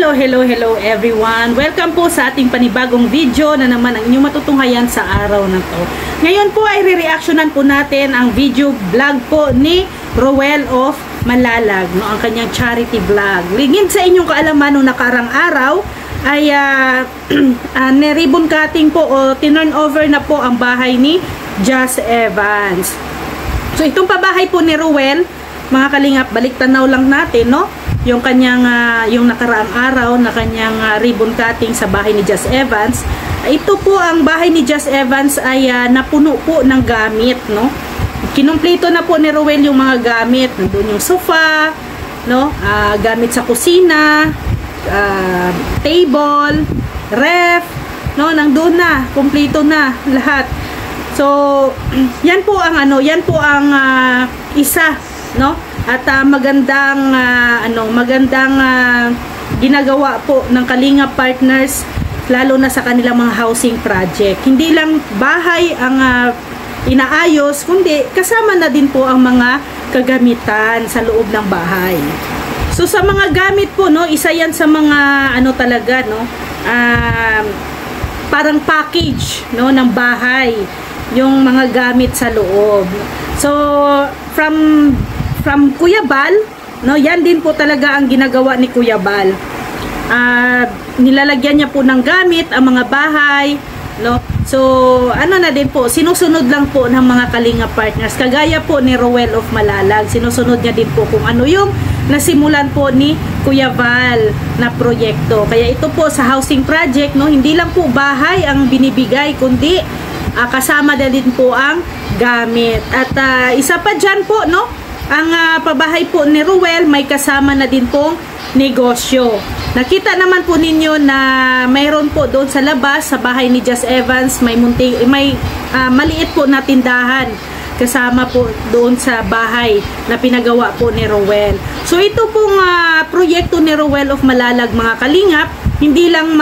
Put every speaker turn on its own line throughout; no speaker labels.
Hello everyone! Welcome po sa ating panibagong video na naman ang inyong matutunghayan sa araw na to. Ngayon po ay re-reactionan po natin ang video vlog po ni Roel of Malalag, no? Ang kanyang charity vlog. Ligid sa inyong kaalaman nung nakarang araw ay ne-ribbon cutting po o tinurn over na po ang bahay ni Jas Evans. So itong pabahay po ni Roel, mga kalingap, baliktanaw lang natin, no? Yung kanyang yung nakaraang araw na kanyang ribbon cutting sa bahay ni Jas Evans. Ito po ang bahay ni Jas Evans ay napuno po ng gamit, no? Kinumpleto na po ni Roel yung mga gamit. Nandun yung sofa, no? Gamit sa kusina, table, ref, no? Nandun na, kumpleto na lahat. So, yan po ang isa, no? At magandang ginagawa po ng Kalinga Partners, lalo na sa kanilang mga housing project. Hindi lang bahay ang inaayos, kundi kasama na din po ang mga kagamitan sa loob ng bahay. So sa mga gamit po, no, isa yan sa mga talaga, no, parang package, no, ng bahay, yung mga gamit sa loob. So from Kuya Bal, no, yan din po talaga ang ginagawa ni Kuya Bal. Nilalagyan niya po ng gamit ang mga bahay, no. So na din po, sinusunod lang po ng mga Kalinga Partners. Kagaya po ni Roel of Malalag, sinusunod niya din po kung ano yung nasimulan po ni Kuya Bal na proyekto. Kaya ito po sa housing project, no, hindi lang po bahay ang binibigay, kundi kasama na din po ang gamit. At isa pa dyan po, no, ang pabahay po ni Roel may kasama na din pong negosyo. Nakita naman po ninyo na mayroon po doon sa labas, sa bahay ni Jas Evans, may maliit po na tindahan kasama po doon sa bahay na pinagawa po ni Roel. So ito pong proyekto ni Roel of Malalag, mga kalingap, hindi lang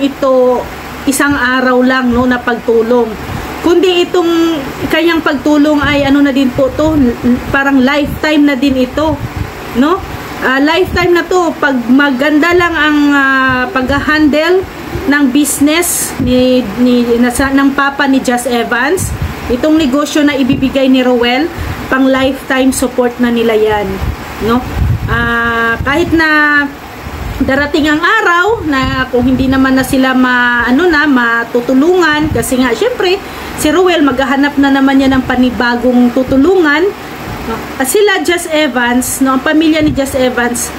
ito isang araw lang, no, na pagtulong, kundi itong kanyang pagtulong ay na din po to, parang lifetime na din ito, no? Lifetime na to. Pag maganda lang ang pag-handle ng business ng papa ni Jas Evans, itong negosyo na ibibigay ni Roel, pang lifetime support na nila yan, no? Kahit na darating ang araw na kung hindi naman na sila matutulungan, kasi nga syempre si Roel maghahanap na naman niya ng panibagong tutulungan, no? Sila Jas Evans, no, ang pamilya ni Jas Evans,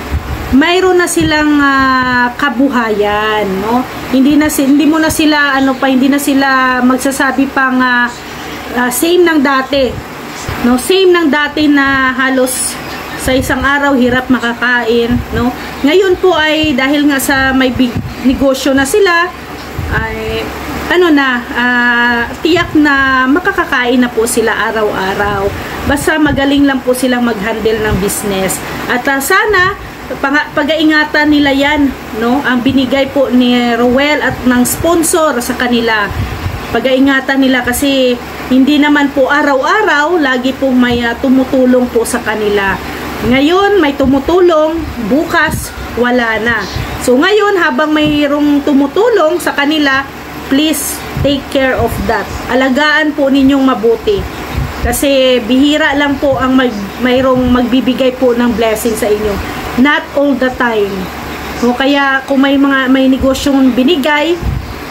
mayroon na silang kabuhayan, no? Hindi na sila magsasabi pang same ng dati, no? Same ng dati na halos sa isang araw hirap makakain, no? Ngayon po ay dahil nga sa may big negosyo na sila, ay tiyak na makakakain na po sila araw-araw. Basta magaling lang po silang mag-handle ng business. At sana pag-iingatan nila yan, no? Ang binigay po ni Roel at ng sponsor sa kanila, pag-iingatan nila, kasi hindi naman po araw-araw lagi po may tumutulong po sa kanila. Ngayon may tumutulong, bukas wala na. So ngayon, habang mayroong tumutulong sa kanila, please take care of that. Alagaan po ninyong mabuti. Kasi bihira lang po ang mayroong magbibigay po ng blessing sa inyo. Not all the time. So kaya kung may negosyong binigay,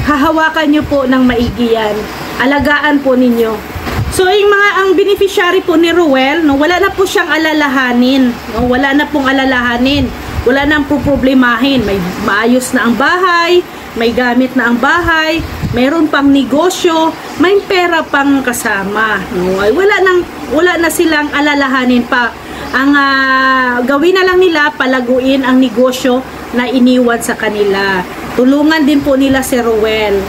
hahawakan nyo po ng maigi yan. Alagaan po ninyo. So ang beneficiary po ni Roel, no, wala na po siyang alalahanin, no? Wala na pong alalahanin. Wala nang problemahin. May maayos na ang bahay, may gamit na ang bahay, mayroon pang negosyo, may pera pang kasama, no? Ay wala na silang alalahanin pa. Ang gawin na lang nila, palaguin ang negosyo na iniwan sa kanila. Tulungan din po nila si Roel,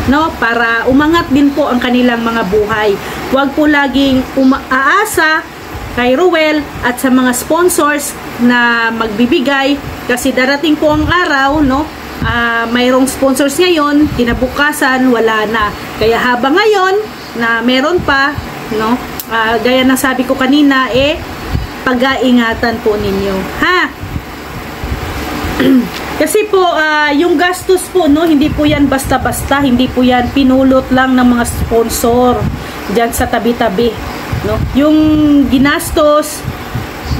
no, para umangat din po ang kanilang mga buhay. Huwag po laging aasa kay Roel at sa mga sponsors na magbibigay, kasi darating po ang araw, no, mayroong sponsors ngayon, kinabukasan wala na. Kaya habang ngayon na meron pa, no, gaya ng sabi ko kanina, pag-aingatan po ninyo, ha? Kasi po, yung gastos po, no, hindi po yan basta-basta, hindi po yan pinulot lang ng mga sponsor dyan sa tabi-tabi. No? Yung ginastos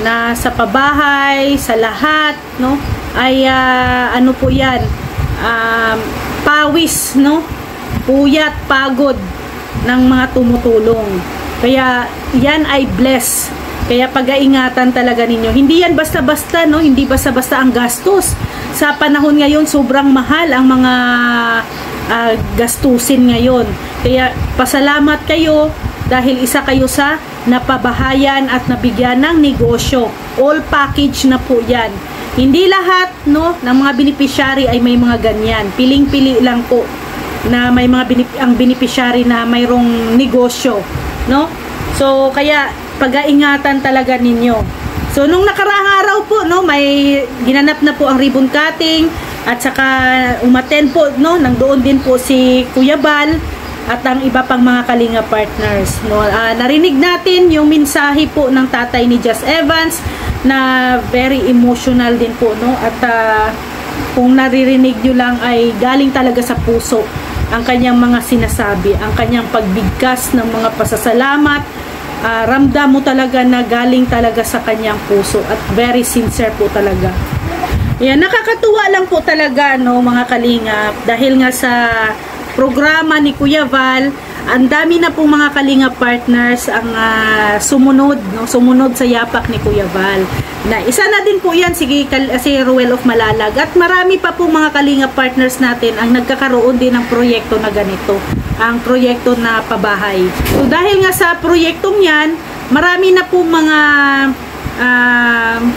na sa pabahay, sa lahat, no, ay ano po yan, pawis, no, puyat, pagod ng mga tumutulong. Kaya yan ay bless. Kaya pag-aingatan talaga ninyo. Hindi yan basta-basta, no? Hindi basta-basta ang gastos. Sa panahon ngayon, sobrang mahal ang mga gastusin ngayon. Kaya pasalamat kayo dahil isa kayo sa napabahayan at nabigyan ng negosyo. All package na po yan. Hindi lahat, no, ng mga beneficiary ay may mga ganyan. Piling-pili lang po na may mga ang beneficiary na mayroong negosyo, no? So, kaya pag-aingatan talaga ninyo. So, nung nakaraang araw po, no, may ginanap na po ang ribbon cutting at saka umattend po, no, nandoon din po si Kuya Bal at ang iba pang mga Kalinga partners, no. Narinig natin yung mensahe po ng tatay ni Jess Evans na very emotional din po, no, at kung naririnig nyo lang ay galing talaga sa puso ang kanyang mga sinasabi, ang kanyang pagbigkas ng mga pasasalamat. Ramdam mo talaga na galing talaga sa kanyang puso at very sincere po talaga. Yan, nakakatuwa lang po talaga, no, mga Kalingap, dahil nga sa programa ni Kuya Val, ang dami na pong mga Kalinga partners ang sumunod, no, sumunod sa yapak ni Kuya Val. Na isa na din po yan si Ruel of Malalag at marami pa pong mga Kalinga partners natin ang nagkakaroon din ng proyekto na ganito, ang proyekto na pabahay. So dahil nga sa proyektong yan, marami na pong mga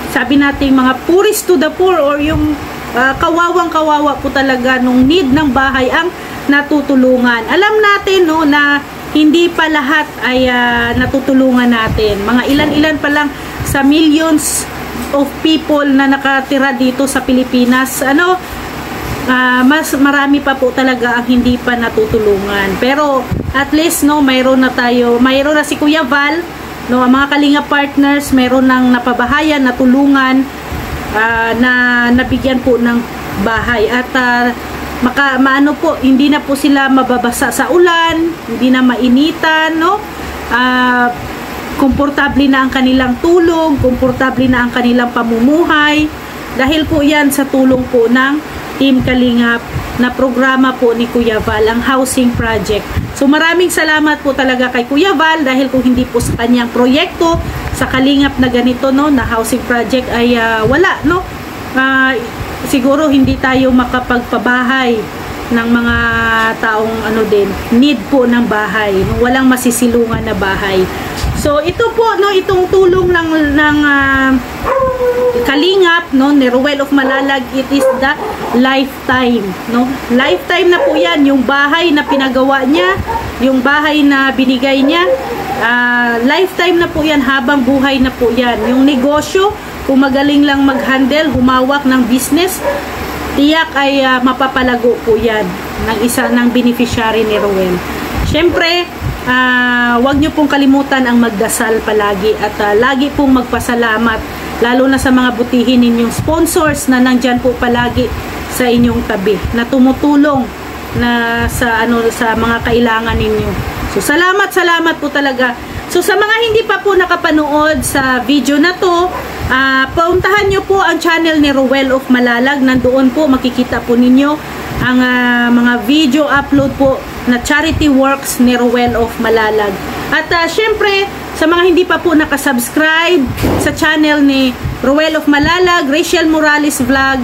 sabi nating mga puris to the poor or yung kawawang-kawawa po talaga nung need ng bahay ang natutulungan. Alam natin, no, na hindi pa lahat ay natutulungan natin. Mga ilan-ilan pa lang sa millions of people na nakatira dito sa Pilipinas, mas marami pa po talaga ang hindi pa natutulungan. Pero at least, no, mayroon na si Kuya Val, no, ang mga Kalinga partners, mayroon ng napabahayan, natulungan, na nabigyan po ng bahay at maano po, hindi na po sila mababasa sa ulan, hindi na mainitan, no? Komportable na ang kanilang tulog, komportable na ang kanilang pamumuhay dahil po yan sa tulong po ng Team Kalingap na programa po ni Kuya Val, ang housing project. So maraming salamat po talaga kay Kuya Val dahil kung hindi po sa kanyang proyekto sa Kalingap na ganito, no, na housing project ay wala, no, siguro hindi tayo makapagpabahay ng mga taong need po ng bahay, no, walang masisilungan na bahay. So ito po, no, itong tulong ng Kalingap, no, ni Ruel of Malalag, it is the lifetime, no, lifetime na po yan, yung bahay na pinagawa niya, yung bahay na binigay niya, lifetime na po yan, habang buhay na po yan. Yung negosyo, kung magaling lang mag-handle, humawak ng business, tiyak ay mapapalago po yan ng isa ng beneficiary ni Ruel. Siyempre, wag nyo pong kalimutan ang magdasal palagi at lagi pong magpasalamat, lalo na sa mga butihin ninyong sponsors na nandyan po palagi sa inyong tabi, na tumutulong na sa mga kailangan ninyo. So salamat po talaga. So sa mga hindi pa po nakapanood sa video na to, pauntahan nyo po ang channel ni Ruel of Malalag. Nandoon po makikita po ninyo ang mga video upload po na charity works ni Ruel of Malalag. At syempre, sa mga hindi pa po nakasubscribe sa channel ni Ruel of Malalag, Rachel Morales Vlog,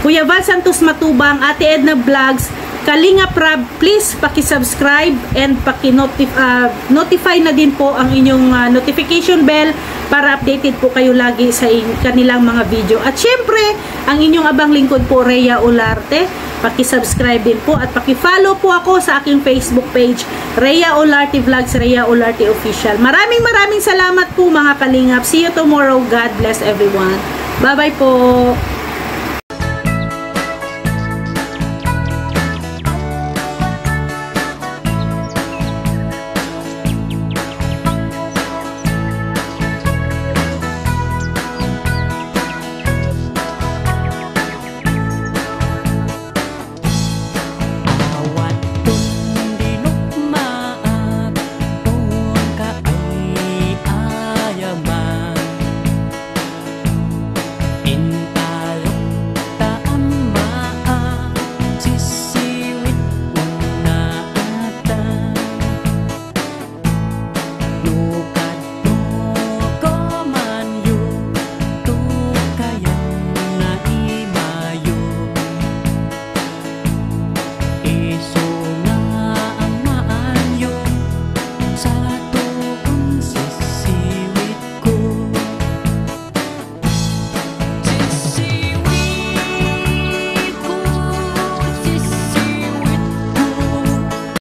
Kuya Val Santos Matubang, Ate Edna Vlogs, Kalinga Prab, please paki-subscribe and paki-notify na din po ang inyong notification bell para updated po kayo lagi sa kanilang mga video. At syempre, ang inyong abang lingkod po, Rhea Olarte, paki-subscribe din po at paki-follow po ako sa aking Facebook page, Rhea Olarte Vlogs, Rhea Olarte Official. Maraming salamat po mga Kalingap. See you tomorrow. God bless everyone. Bye-bye po.
sa